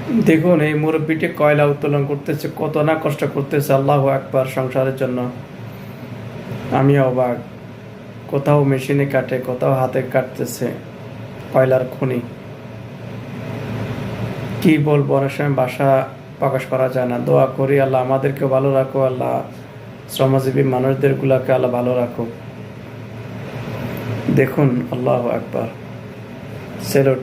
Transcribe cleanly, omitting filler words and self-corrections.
দেখুন এই মুরব্বীটি কয়লা উত্তোলন করতেছে, কত না কষ্ট করতেছে, আল্লাহু আকবার, সংসারের জন্য। আমি অবাক। কোথাও মেশিনে কাটে, কোথাও হাতে কাটতেছে, কয়লার খনি। কি বলবো, অনেক সময় ভাষা প্রকাশ করা যায় না। দোয়া করি আল্লাহ আমাদেরকে ভালো রাখো, আল্লাহ শ্রমজীবী মানুষদের গুলাকে আল্লাহ ভালো রাখো। দেখুন, আল্লাহু আকবার, সেলুট।